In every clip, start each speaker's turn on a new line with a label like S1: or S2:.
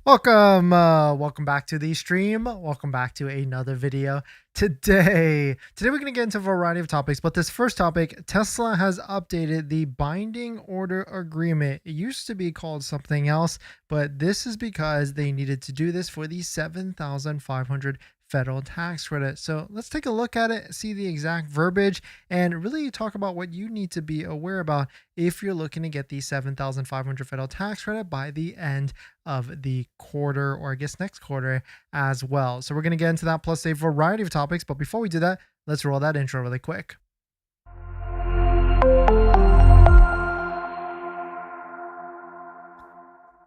S1: Welcome back to the stream. Welcome back to another video. Today we're going to get into a variety of topics, but this first topic, Tesla has updated the binding order agreement. It used to be called something else, but this is because they needed to do this for the 7,500 federal tax credit. So let's take a look at it, see the exact verbiage, and really talk about what you need to be aware about if you're looking to get the 7,500 federal tax credit by the end of the quarter, or I guess next quarter as well. So we're going to get into that plus a variety of topics. But before we do that, let's roll that intro really quick.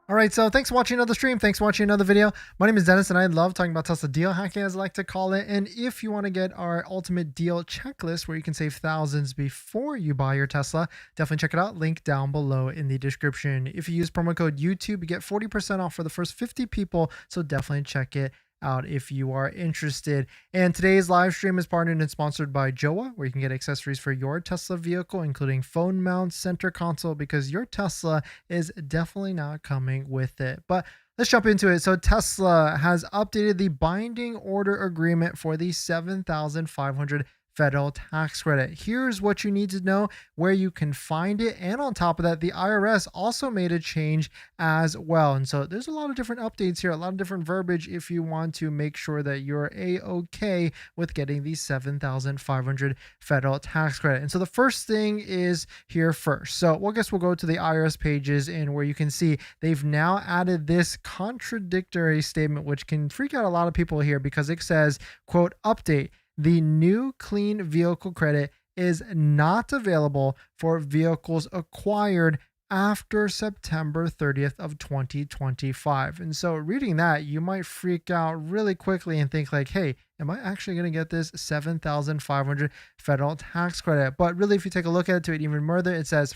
S1: All right, so thanks for watching another stream. Thanks for watching another video. My name is Dennis, and I love talking about Tesla deal hacking, as I like to call it. And if you want to get our ultimate deal checklist where you can save thousands before you buy your Tesla, definitely check it out. Link down below in the description. If you use promo code YouTube, you get 40% off for the first 50 people. So definitely check it out if you are interested. And today's live stream is partnered and sponsored by Joa, where you can get accessories for your Tesla vehicle, including phone mounts, center console, because your Tesla is definitely not coming with it. But let's jump into it. So Tesla has updated the binding order agreement for the 7,500 federal tax credit. Here's what you need to know, where you can find it. And on top of that, the IRS also made a change as well. And so there's a lot of different updates here, a lot of different verbiage if you want to make sure that you're a-okay with getting the 7,500 federal tax credit. And so the first thing is here first. So I guess we'll go to the IRS pages, and where you can see they've now added this contradictory statement, which can freak out a lot of people here, because it says, quote, update: the new clean vehicle credit is not available for vehicles acquired after September 30th of 2025. And so reading that, you might freak out really quickly and think like, hey, am I actually going to get this 7,500 federal tax credit? But really, if you take a look at it even further, it says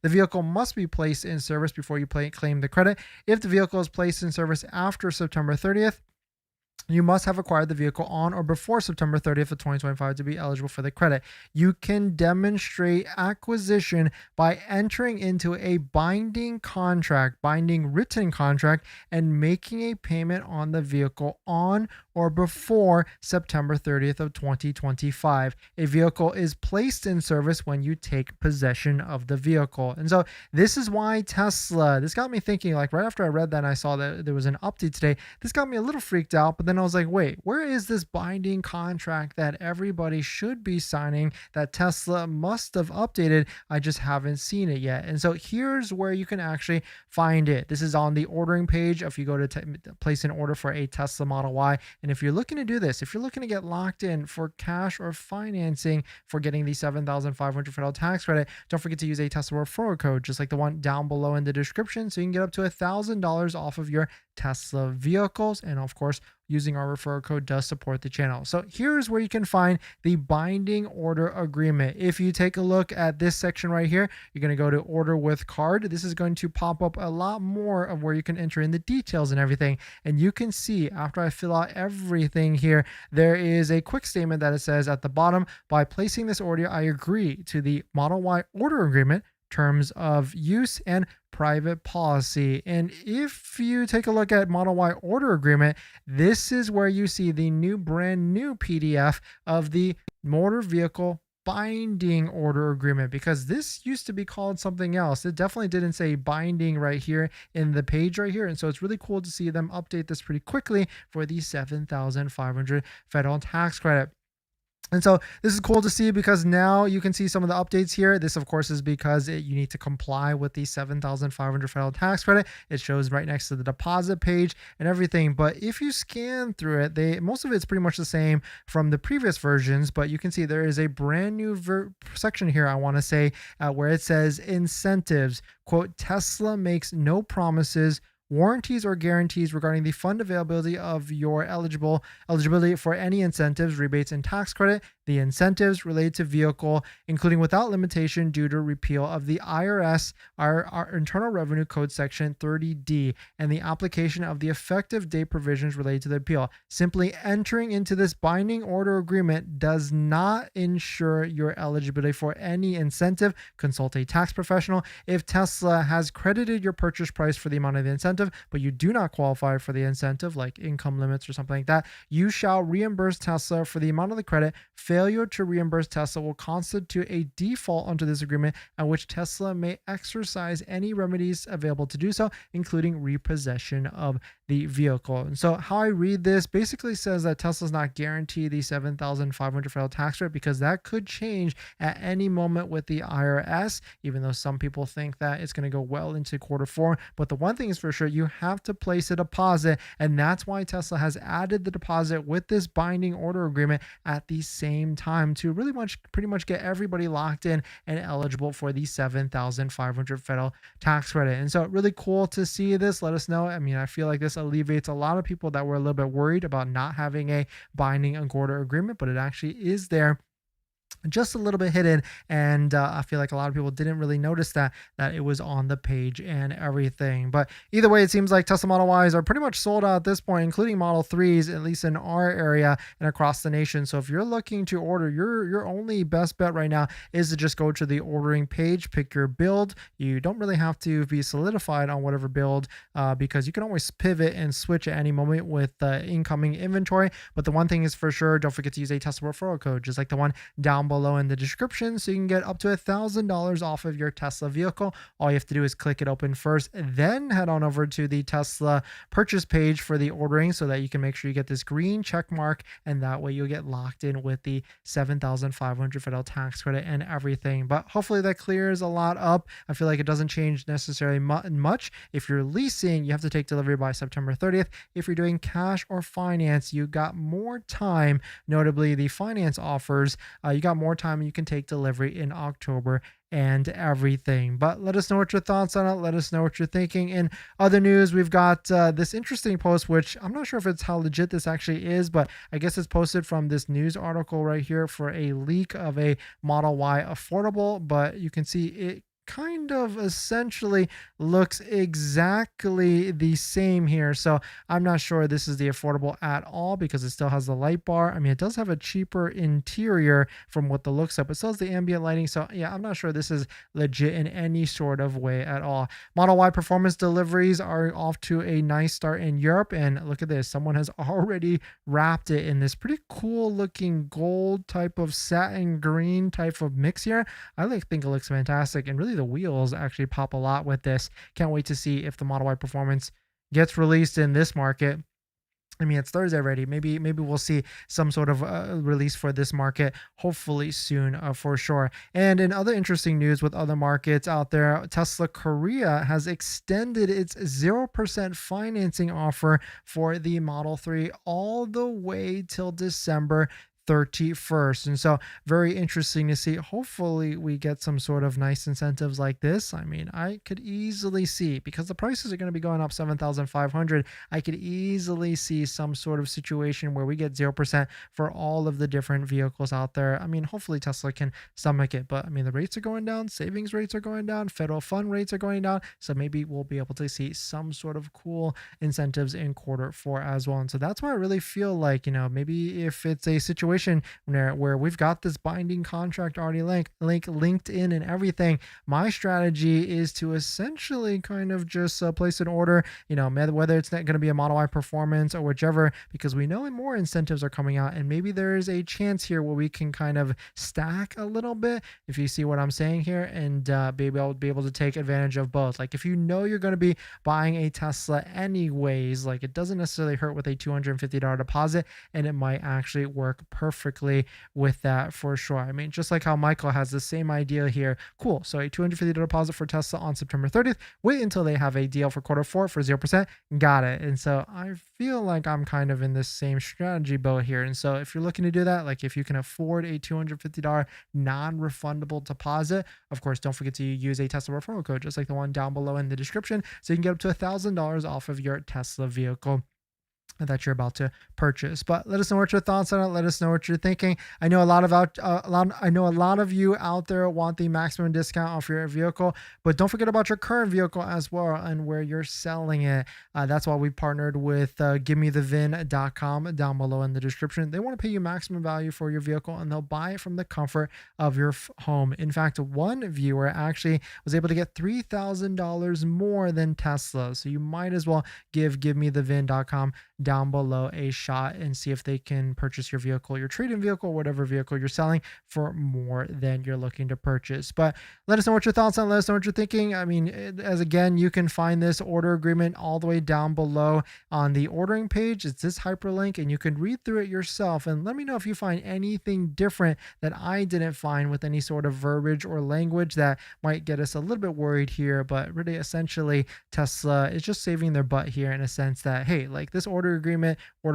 S1: the vehicle must be placed in service before you claim the credit. If the vehicle is placed in service after September 30th, you must have acquired the vehicle on or before September 30th of 2025 to be eligible for the credit. You can demonstrate acquisition by entering into a binding written contract, and making a payment on the vehicle on or before September 30th of 2025. A vehicle is placed in service when you take possession of the vehicle. And so this is why Tesla, this got me thinking, like right after I read that and I saw that there was an update today, this got me a little freaked out. But then I was like, wait, where is this binding contract that everybody should be signing that Tesla must have updated? I just haven't seen it yet. And so here's where you can actually find it. This is on the ordering page. If you go to place an order for a Tesla Model Y, and if you're looking to do this, if you're looking to get locked in for cash or financing for getting the 7,500 federal tax credit, don't forget to use a Tesla referral code, just like the one down below in the description, so you can get up to $1,000 off of your Tesla vehicles. And of course, using our referral code does support the channel. So here's where you can find the binding order agreement. If you take a look at this section right here, you're going to go to order with card. This is going to pop up a lot more of where you can enter in the details and everything. And you can see after I fill out everything here, there is a quick statement that it says at the bottom: by placing this order, I agree to the Model Y order agreement, terms of use, and private policy. And if you take a look at Model Y order agreement, this is where you see the brand new PDF of the motor vehicle binding order agreement, because this used to be called something else. It definitely didn't say binding right here in the page right here. And so it's really cool to see them update this pretty quickly for the 7,500 federal tax credit. And so this is cool to see, because now you can see some of the updates here. This, of course, is because you need to comply with the 7,500 federal tax credit. It shows right next to the deposit page and everything. But if you scan through it, most of it's pretty much the same from the previous versions. But you can see there is a brand new section here, I want to say, where it says incentives. Quote, Tesla makes no promises, warranties, or guarantees regarding the fund availability of your eligibility for any incentives, rebates, and tax credit. The incentives related to vehicle, including without limitation due to repeal of the IRS, our Internal Revenue Code Section 30D, and the application of the effective date provisions related to the appeal. Simply entering into this binding order agreement does not ensure your eligibility for any incentive. Consult a tax professional. If Tesla has credited your purchase price for the amount of the incentive, incentive, but you do not qualify for the incentive, like income limits or something like that, you shall reimburse Tesla for the amount of the credit. Failure to reimburse Tesla will constitute a default under this agreement, at which Tesla may exercise any remedies available to do so, including repossession of the vehicle. And so how I read this basically says that Tesla's not guaranteed the $7,500 federal tax rate, because that could change at any moment with the IRS, even though some people think that it's going to go well into Q4. But the one thing is for sure, you have to place a deposit, and that's why Tesla has added the deposit with this binding order agreement at the same time to really pretty much get everybody locked in and eligible for the $7,500 federal tax credit. And so really cool to see this. Let us know. I mean, I feel like this alleviates a lot of people that were a little bit worried about not having a binding order agreement, but it actually is there, just a little bit hidden. And I feel like a lot of people didn't really notice that it was on the page and everything. But either way, it seems like Tesla Model Ys are pretty much sold out at this point, including Model 3s, at least in our area and across the nation. So if you're looking to order, your only best bet right now is to just go to the ordering page, pick your build. You don't really have to be solidified on whatever build, because you can always pivot and switch at any moment with incoming inventory. But the one thing is for sure, don't forget to use a Tesla referral code, just like the one down below in the description, so you can get up to $1,000 off of your Tesla vehicle. All you have to do is click it open first, then head on over to the Tesla purchase page for the ordering, so that you can make sure you get this green check mark, and that way you'll get locked in with the $7,500 federal tax credit and everything. But hopefully that clears a lot up. I feel like it doesn't change necessarily much. If you're leasing, you have to take delivery by September 30th. If you're doing cash or finance, you got more time. Notably, the finance offers, you got more time, and you can take delivery in October and everything. But let us know what your thoughts on it. Let us know what you're thinking. In other news, we've got this interesting post, which I'm not sure if it's how legit this actually is, but I guess it's posted from this news article right here for a leak of a Model Y affordable. But you can see it kind of essentially looks exactly the same here. So I'm not sure this is the affordable at all, because it still has the light bar. I mean, it does have a cheaper interior from what the looks up. It still has the ambient lighting. So yeah, I'm not sure this is legit in any sort of way at all. Model Y performance deliveries are off to a nice start in Europe. And look at this. Someone has already wrapped it in this pretty cool looking gold type of satin green type of mix here. I think it looks fantastic, and really the wheels actually pop a lot with this. Can't wait to see if the Model Y Performance gets released in this market. I mean, it's Thursday already. Maybe we'll see some sort of release for this market, hopefully soon, for sure. And in other interesting news with other markets out there, Tesla Korea has extended its 0% financing offer for the Model 3 all the way till December 31st. And so very interesting to see. Hopefully we get some sort of nice incentives like this. I mean, I could easily see, because the prices are going to be going up 7,500, I could easily see some sort of situation where we get 0% for all of the different vehicles out there. I mean, hopefully Tesla can stomach it, but I mean, the rates are going down, savings rates are going down, federal fund rates are going down. So maybe we'll be able to see some sort of cool incentives in Q4 as well. And so that's why I really feel like, maybe if it's a situation where we've got this binding contract already linked in and everything, my strategy is to essentially kind of just place an order, whether it's not going to be a Model Y Performance or whichever, because we know more incentives are coming out, and maybe there is a chance here where we can kind of stack a little bit, if you see what I'm saying here, and maybe I'll be able to take advantage of both. Like, if you're going to be buying a Tesla anyways, like, it doesn't necessarily hurt with a $250 deposit, and it might actually work perfectly with that for sure. I mean, just like how Michael has the same idea here. Cool. So a $250 deposit for Tesla on September 30th. Wait until they have a deal for Q4 for 0%. Got it. And so I feel like I'm kind of in this same strategy boat here. And so if you're looking to do that, like if you can afford a $250 non-refundable deposit, of course, don't forget to use a Tesla referral code, just like the one down below in the description, so you can get up to $1,000 off of your Tesla vehicle. that you're about to purchase. But let us know what your thoughts are. Let us know what you're thinking. I know a lot of you out there want the maximum discount off your vehicle, but don't forget about your current vehicle as well and where you're selling it. That's why we partnered with givemethevin.com down below in the description. They want to pay you maximum value for your vehicle, and they'll buy it from the comfort of your home. In fact, one viewer actually was able to get $3,000 more than Tesla. So you might as well give givemethevin.com down below a shot and see if they can purchase your vehicle, your trade-in vehicle, whatever vehicle you're selling, for more than you're looking to purchase. But let us know what your thoughts are. Let us know what you're thinking. I mean, as again, you can find this order agreement all the way down below on the ordering page. It's this hyperlink, and you can read through it yourself. And let me know if you find anything different that I didn't find with any sort of verbiage or language that might get us a little bit worried here. But really, essentially, Tesla is just saving their butt here in a sense that, hey, like this order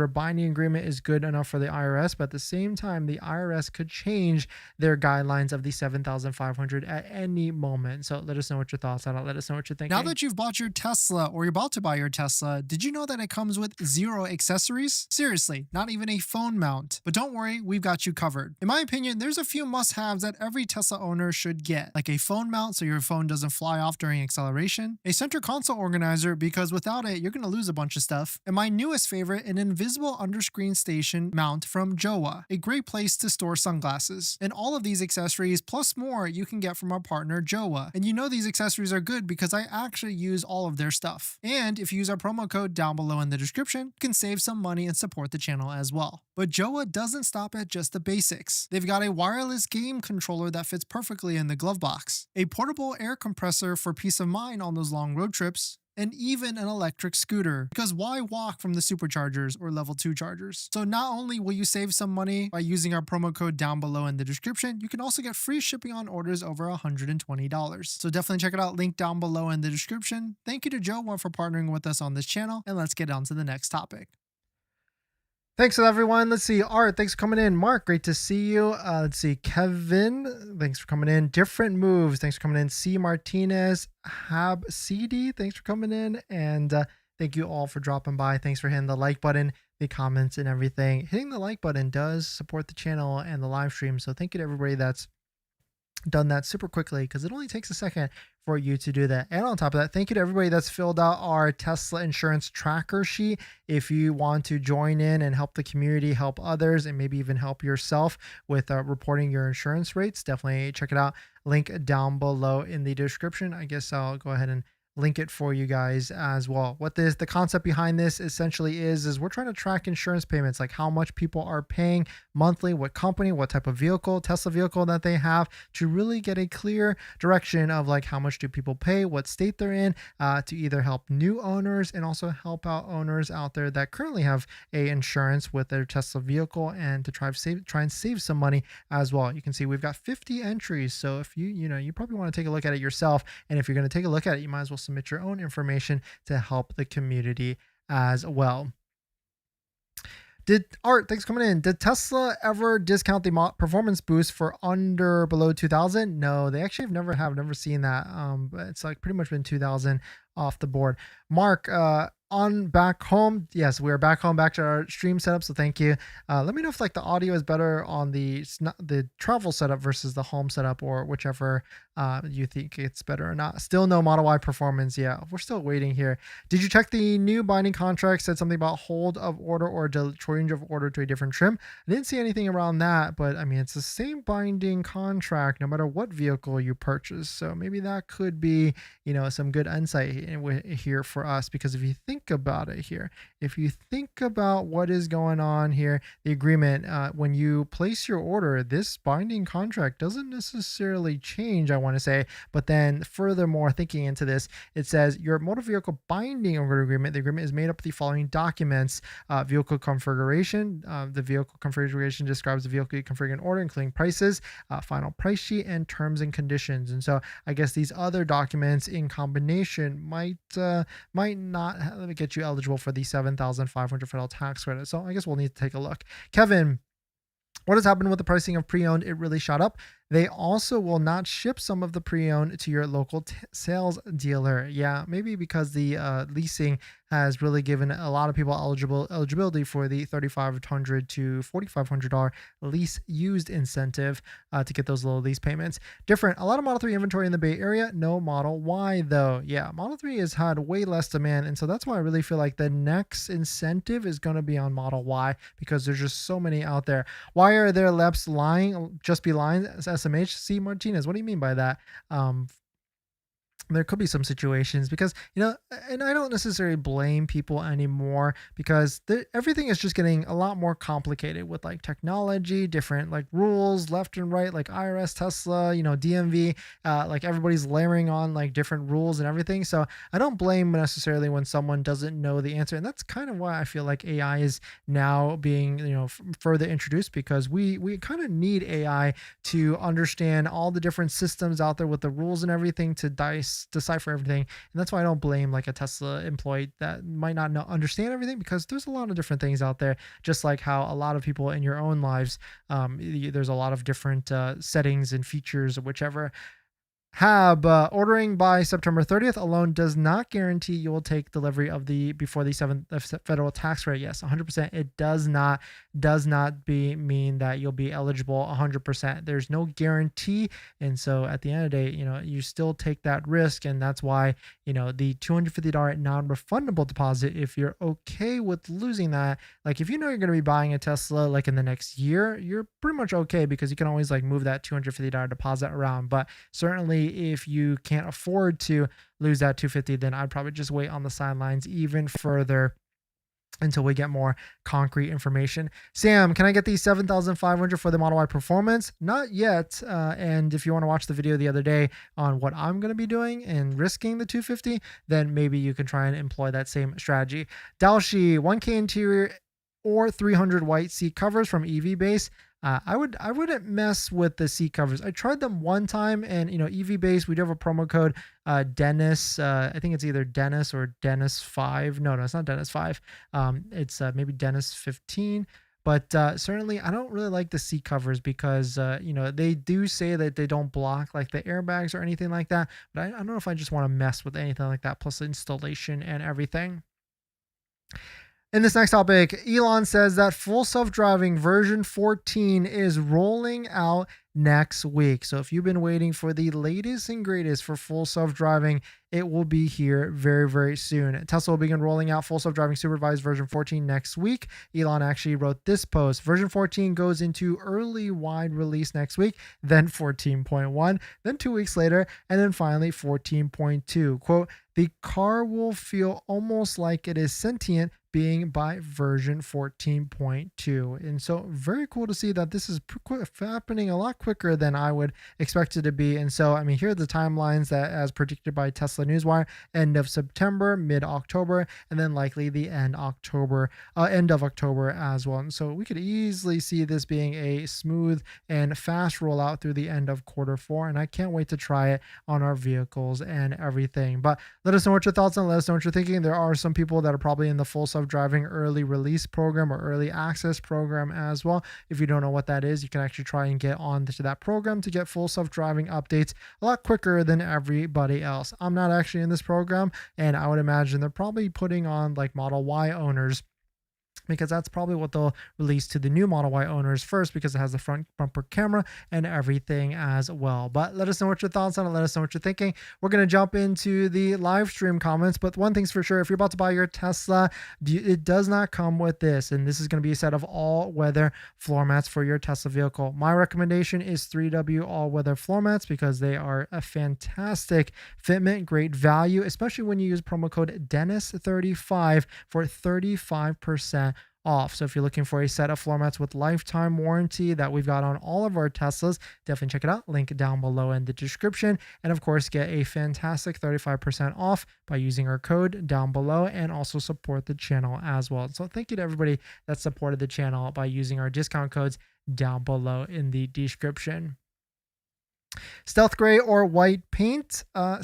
S1: binding agreement is good enough for the IRS, but at the same time, the IRS could change their guidelines of the 7,500 at any moment. So let us know what your thoughts are. Let us know what you're thinking.
S2: Now that you've bought your Tesla or you're about to buy your Tesla, did you know that it comes with 0 accessories? Seriously, not even a phone mount. But don't worry, we've got you covered. In my opinion, there's a few must-haves that every Tesla owner should get, like a phone mount so your phone doesn't fly off during acceleration, a center console organizer because without it, you're going to lose a bunch of stuff, and my newest favorite, an invisible underscreen station mount from Jowa, a great place to store sunglasses. And all of these accessories plus more you can get from our partner Jowa. And you know these accessories are good because I actually use all of their stuff. And if you use our promo code down below in the description, you can save some money and support the channel as well. But Jowa doesn't stop at just the basics. They've got a wireless game controller that fits perfectly in the glove box, a portable air compressor for peace of mind on those long road trips, and even an electric scooter, because why walk from the superchargers or level 2 chargers? So not only will you save some money by using our promo code down below in the description, you can also get free shipping on orders over $120. So definitely check it out, link down below in the description. Thank you to Jowa for partnering with us on this channel, and let's get on to the next topic.
S1: Thanks everyone. Let's see. Art, thanks for coming in. Mark, great to see you. Let's see. Kevin, thanks for coming in. Different Moves, thanks for coming in. C. Martinez, Hab CD, thanks for coming in. And thank you all for dropping by. Thanks for hitting the like button, the comments, and everything. Hitting the like button does support the channel and the live stream. So thank you to everybody that's done that super quickly, because it only takes a second for you to do that. And on top of that, thank you to everybody that's filled out our Tesla insurance tracker sheet. If you want to join in and help the community, help others, and maybe even help yourself with reporting your insurance rates, definitely check it out. Link down below in the description. I guess I'll go ahead and link it for you guys as well. What the concept behind this essentially is we're trying to track insurance payments, like how much people are paying monthly, what company, what type of vehicle, Tesla vehicle that they have, to really get a clear direction of like how much do people pay, what state they're in, to either help new owners and also help out owners out there that currently have a insurance with their Tesla vehicle, and to try and save some money as well. You can see we've got 50 entries. So if you probably want to take a look at it yourself. And if you're going to take a look at it, you might as well submit your own information to help the community as well. Art, thanks for coming in. Did Tesla ever discount the performance boost for below 2000? No, they actually have never seen that. But it's like pretty much been 2000 off the board. Mark, on back home, yes, we're back home, back to our stream setup, so thank you. Let me know if like the audio is better on the travel setup versus the home setup, or whichever you think it's better or not. Still no Model Y performance. Yeah, we're still waiting here. Did you check the new binding contract? Said something about hold of order or change of order to a different trim. I didn't see anything around that, but I mean, it's the same binding contract no matter what vehicle you purchase, so maybe that could be, some good insight here for us. Because if you think about it here, if you think about what is going on here, the agreement, when you place your order, this binding contract doesn't necessarily change, I want to say. But then furthermore, thinking into this, it says your motor vehicle binding order agreement, the agreement is made up of the following documents: vehicle configuration, the vehicle configuration describes the vehicle you configure in order, including prices, final price sheet, and terms and conditions. And so I guess these other documents in combination might not get you eligible for the 7,500 federal tax credit. So I guess we'll need to take a look. Kevin, what has happened with the pricing of pre-owned? It really shot up. They also will not ship some of the pre-owned to your local sales dealer. Yeah, maybe because the leasing has really given a lot of people eligibility for the $3,500 to $4,500 lease used incentive to get those low lease payments. Different. A lot of Model 3 inventory in the Bay Area. No Model Y though. Yeah, Model 3 has had way less demand, and so that's why I really feel like the next incentive is going to be on Model Y because there's just so many out there. Why are their reps lying? Just be lying, SMH. C Martinez. What do you mean by that? Um, there could be some situations because and I don't necessarily blame people anymore because everything is just getting a lot more complicated with like technology, different like rules left and right, like IRS, Tesla, DMV, like everybody's layering on like different rules and everything. So I don't blame necessarily when someone doesn't know the answer, and that's kind of why I feel like AI is now being further introduced, because we kind of need AI to understand all the different systems out there with the rules and everything to decipher everything. And that's why I don't blame like a Tesla employee that might not understand everything, because there's a lot of different things out there, just like how a lot of people in your own lives, there's a lot of different settings and features or whichever. Ordering by September 30th alone does not guarantee you will take delivery of the before the 7th federal tax rate. Yes, 100%. It does not mean that you'll be eligible 100%. There's no guarantee, and so at the end of the day, you still take that risk, and that's why the $250 non-refundable deposit. If you're okay with losing that, like if you're going to be buying a Tesla like in the next year, you're pretty much okay because you can always like move that $250 deposit around. But certainly if you can't afford to lose that 250, then I'd probably just wait on the sidelines even further until we get more concrete information. Sam, can I get the 7,500 for the Model Y Performance? Not yet. And if you want to watch the video the other day on what I'm going to be doing and risking the 250, then maybe you can try and employ that same strategy. Dalshi, 1K interior or 300 white seat covers from EV Base. I wouldn't mess with the seat covers. I tried them one time, and EV Base, we do have a promo code Dennis. I think it's either Dennis or Dennis5. No, it's not Dennis5. It's maybe Dennis15. But certainly, I don't really like the seat covers because they do say that they don't block like the airbags or anything like that. But I don't know if I just want to mess with anything like that, plus the installation and everything. In this next topic, Elon says that full self-driving version 14 is rolling out next week. So if you've been waiting for the latest and greatest for full self-driving, it will be here very, very soon. Tesla will begin rolling out full self-driving supervised version 14 next week. Elon actually wrote this post. Version 14 goes into early wide release next week, then 14.1, then 2 weeks later, and then finally 14.2. Quote, the car will feel almost like it is sentient being by version 14.2. And so very cool to see that this is happening a lot quicker than I would expect it to be. And so, I mean, here are the timelines that as predicted by Tesla Newswire: end of September, mid-October, and then likely the end of October as well. And so we could easily see this being a smooth and fast rollout through the end of Q4. And I can't wait to try it on our vehicles and everything. But let us know what your thoughts on. Let us know what you're thinking. There are some people that are probably in the full self-driving early release program or early access program as well. If you don't know what that is, you can actually try and get on to that program to get full self-driving updates a lot quicker than everybody else. I'm not actually in this program, and I would imagine they're probably putting on like Model Y owners, because that's probably what they'll release to the new Model Y owners first, because it has the front bumper camera and everything as well. But let us know what your thoughts on it. Let us know what you're thinking. We're going to jump into the live stream comments, but one thing's for sure: if you're about to buy your Tesla, it does not come with this, and this is going to be a set of all-weather floor mats for your Tesla vehicle. My recommendation is 3W all-weather floor mats because they are a fantastic fitment, great value, especially when you use promo code Dennis35 for 35% off. So if you're looking for a set of floor mats with lifetime warranty that we've got on all of our Teslas, definitely check it out. Link down below in the description. And of course, get a fantastic 35% off by using our code down below, and also support the channel as well. So thank you to everybody that supported the channel by using our discount codes down below in the description. Stealth gray or white paint? I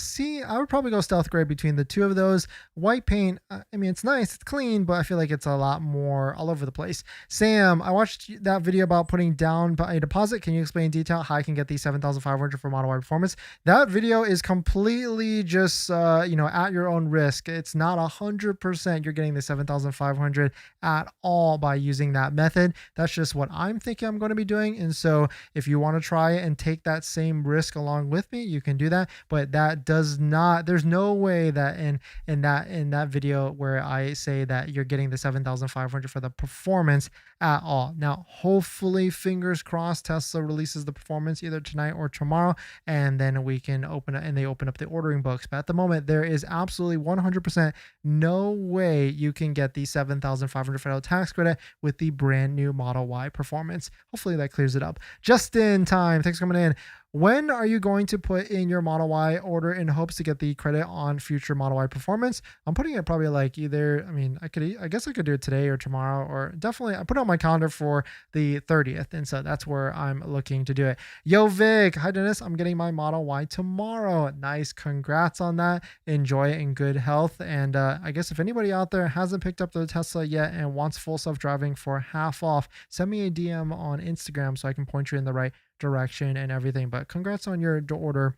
S1: would probably go stealth gray between the two of those. White paint, I mean, it's nice, it's clean, but I feel like it's a lot more all over the place. Sam, I watched that video about putting down a deposit. Can you explain in detail how I can get the 7,500 for Model Y Performance? That video is completely just, at your own risk. It's not 100% you're getting the 7,500 at all by using that method. That's just what I'm thinking I'm going to be doing. And so if you want to try it and take that same risk along with me, you can do that. But that does not, there's no way that in that video where I say that you're getting the 7,500 for the performance at all. Now, hopefully, fingers crossed, Tesla releases the performance either tonight or tomorrow, and then we can open it and they open up the ordering books. But at the moment, there is absolutely 100% no way you can get the 7,500 federal tax credit with the brand new Model Y Performance. Hopefully that clears it up. Just in time. Thanks for coming in. When are you going to put in your Model Y order in hopes to get the credit on future Model Y Performance? I'm putting it probably like either, I guess I could do it today or tomorrow, or definitely I put it on my calendar for the 30th. And so that's where I'm looking to do it. Yo, Vic. Hi, Dennis. I'm getting my Model Y tomorrow. Nice. Congrats on that. Enjoy it in good health. And I guess if anybody out there hasn't picked up the Tesla yet and wants full self-driving for half off, send me a DM on Instagram so I can point you in the right direction and everything. But congrats on your order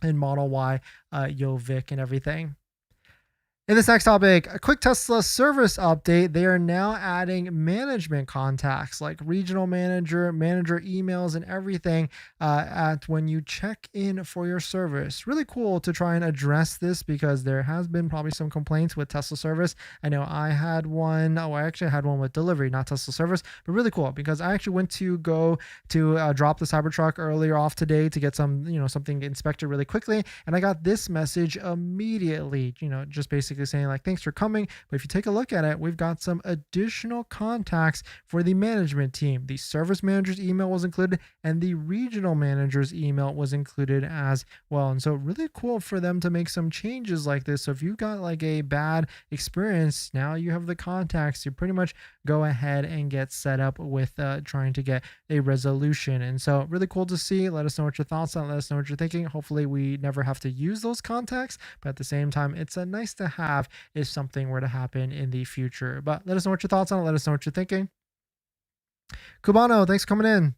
S1: in Model Y, Yo Vic and everything. In this next topic, a quick Tesla service update. They are now adding management contacts like regional manager emails and everything at when you check in for your service. Really cool to try and address this because there has been probably some complaints with Tesla service. I know I had one. Oh, I actually had one with delivery, not Tesla service, but really cool because I actually went to go to drop the Cybertruck earlier off today to get some, something inspected really quickly. And I got this message immediately, just basically saying like, thanks for coming. But if you take a look at it, we've got some additional contacts for the management team. The service manager's email was included and the regional manager's email was included as well. And so really cool for them to make some changes like this. So if you got like a bad experience, now you have the contacts to pretty much go ahead and get set up with trying to get a resolution. And so really cool to see. Let us know what your thoughts are. Let us know what you're thinking. Hopefully we never have to use those contacts, but at the same time, it's a nice to have if something were to happen in the future. But let us know what your thoughts on it. Let us know what you're thinking. Cubano, thanks for coming in.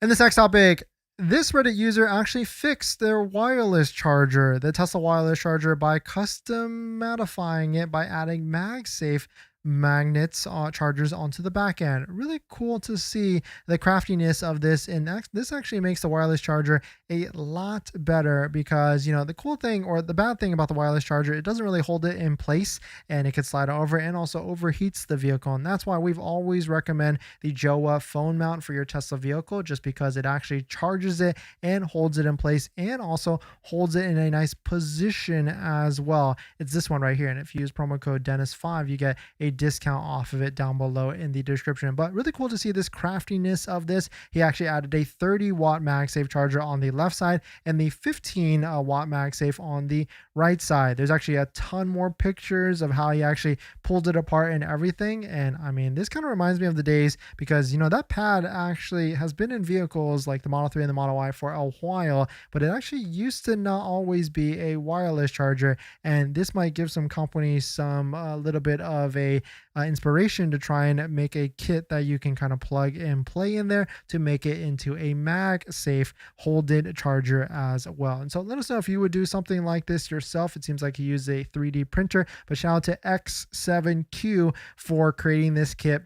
S1: In this next topic, this Reddit user actually fixed their wireless charger, the Tesla wireless charger, by custom modifying it by adding MagSafe magnets chargers onto the back end. Really cool to see the craftiness of this, and this actually makes the wireless charger a lot better because the cool thing or the bad thing about the wireless charger, it doesn't really hold it in place and it could slide over and also overheats the vehicle. And that's why we've always recommend the Jowa phone mount for your Tesla vehicle, just because it actually charges it and holds it in place and also holds it in a nice position as well. It's this one right here, and if you use promo code Dennis5 you get a discount off of it down below in the description. But really cool to see this craftiness of this. He actually added a 30-watt MagSafe charger on the left side and the 15-watt MagSafe on the right side. There's actually a ton more pictures of how he actually pulled it apart and everything. And I mean, this kind of reminds me of the days because that pad actually has been in vehicles like the Model 3 and the Model Y for a while, but it actually used to not always be a wireless charger. And this might give some companies some little bit of a inspiration to try and make a kit that you can kind of plug and play in there to make it into a MagSafe holded charger as well. And so let us know if you would do something like this yourself. It seems like you use a 3D printer, but shout out to X7Q for creating this kit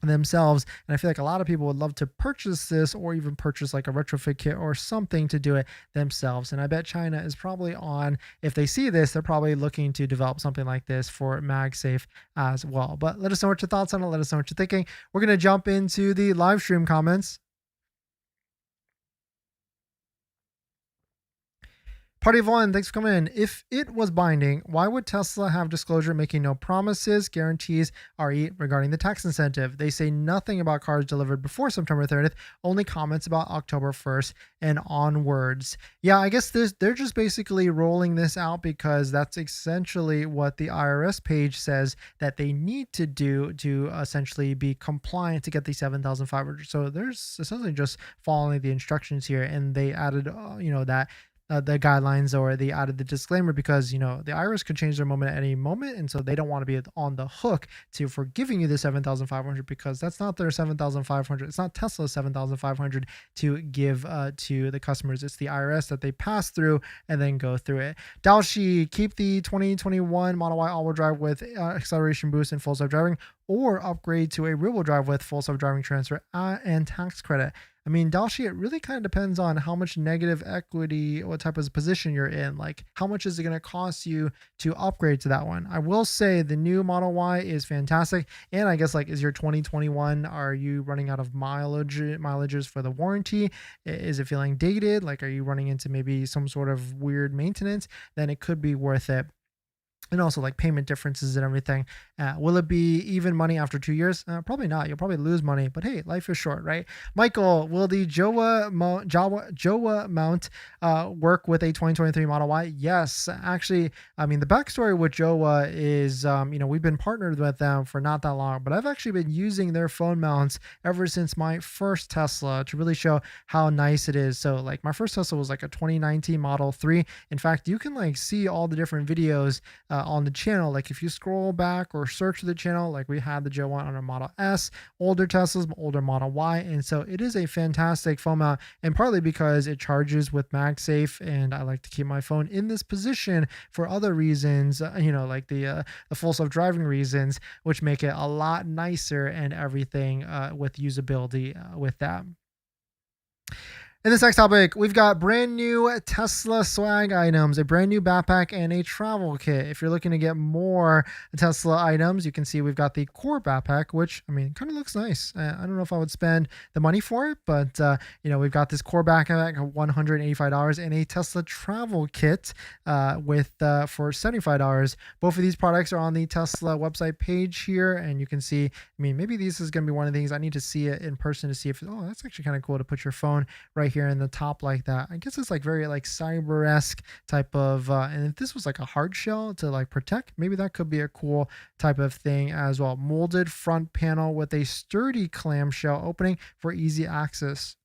S1: themselves. And I feel like a lot of people would love to purchase this or even purchase like a retrofit kit or something to do it themselves. And I bet China is probably on, if they see this, they're probably looking to develop something like this for MagSafe as well. But let us know what your thoughts on it. Let us know what you're thinking. We're going to jump into the live stream comments. Party of One, thanks for coming in. If it was binding, why would Tesla have disclosure making no promises, guarantees, RE regarding the tax incentive? They say nothing about cars delivered before September 30th, only comments about October 1st and onwards. Yeah, I guess they're just basically rolling this out because that's essentially what the IRS page says that they need to do to essentially be compliant to get the 7,500. So there's essentially just following the instructions here, and they added, that the guidelines, or they added the disclaimer because the IRS could change their mind at any moment, and so they don't want to be on the hook for giving you the 7,500 because that's not their 7,500. It's not Tesla's 7,500 to give to the customers. It's the IRS that they pass through and then go through it. Dalshi, keep the 2021 Model Y all-wheel drive with acceleration boost and full self-driving, or upgrade to a rear-wheel drive with full self-driving transfer and tax credit. I mean, Dalshi, it really kind of depends on how much negative equity, what type of position you're in. Like, how much is it going to cost you to upgrade to that one? I will say the new Model Y is fantastic. And I guess, like, is your 2021, are you running out of mileages for the warranty? Is it feeling dated? Like, are you running into maybe some sort of weird maintenance? Then it could be worth it. And also like payment differences and everything. Will it be even money after 2 years? Probably not. You'll probably lose money, but hey, life is short, right? Michael, will the Jowa mount work with a 2023 Model Y? Yes, actually, I mean, the backstory with Jowa is, we've been partnered with them for not that long, but I've actually been using their phone mounts ever since my first Tesla to really show how nice it is. So like my first Tesla was like a 2019 Model 3. In fact, you can like see all the different videos on the channel. Like if you scroll back or search the channel, like we had the Joe one on a Model S, older Teslas, older Model Y. And so it is a fantastic phone mount, and partly because it charges with MagSafe, and I like to keep my phone in this position for other reasons, like the full self-driving reasons, which make it a lot nicer and everything with usability with that. In this next topic, we've got brand new Tesla swag items, a brand new backpack, and a travel kit. If you're looking to get more Tesla items, you can see we've got the core backpack, which, I mean, kind of looks nice. I don't know if I would spend the money for it, but, we've got this core backpack of $185 and a Tesla travel kit for $75. Both of these products are on the Tesla website page here, and you can see, I mean, maybe this is going to be one of the things I need to see it in person to see if, oh, that's actually kind of cool to put your phone right here in the top like that. I guess it's like very like cyber-esque type of, and if this was like a hard shell to like protect, maybe that could be a cool type of thing as well. Molded front panel with a sturdy clamshell opening for easy access.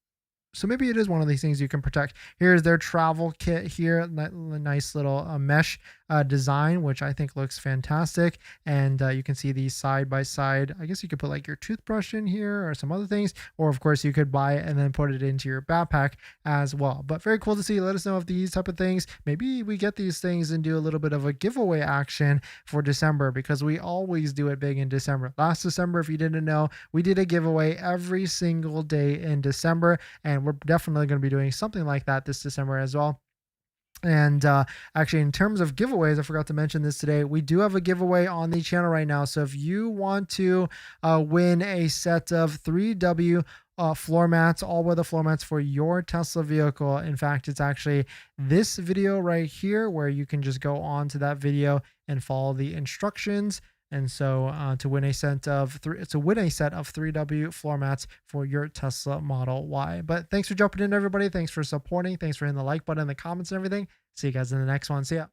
S1: So maybe it is one of these things you can protect. Here's their travel kit here. Nice little mesh design, which I think looks fantastic. And you can see these side by side. I guess you could put like your toothbrush in here or some other things. Or of course you could buy it and then put it into your backpack as well. But very cool to see. Let us know if these type of things, maybe we get these things and do a little bit of a giveaway action for December, because we always do it big in December. Last December, if you didn't know, we did a giveaway every single day in December, and we're definitely going to be doing something like that this December as well. And actually, in terms of giveaways, I forgot to mention this today. We do have a giveaway on the channel right now. So if you want to win a set of 3W floor mats, all weather floor mats for your Tesla vehicle. In fact, it's actually this video right here where you can just go on to that video and follow the instructions. And so to win a set of 3W floor mats for your Tesla Model Y. But thanks for jumping in, everybody. Thanks for supporting. Thanks for hitting the like button, the comments, and everything. See you guys in the next one. See ya.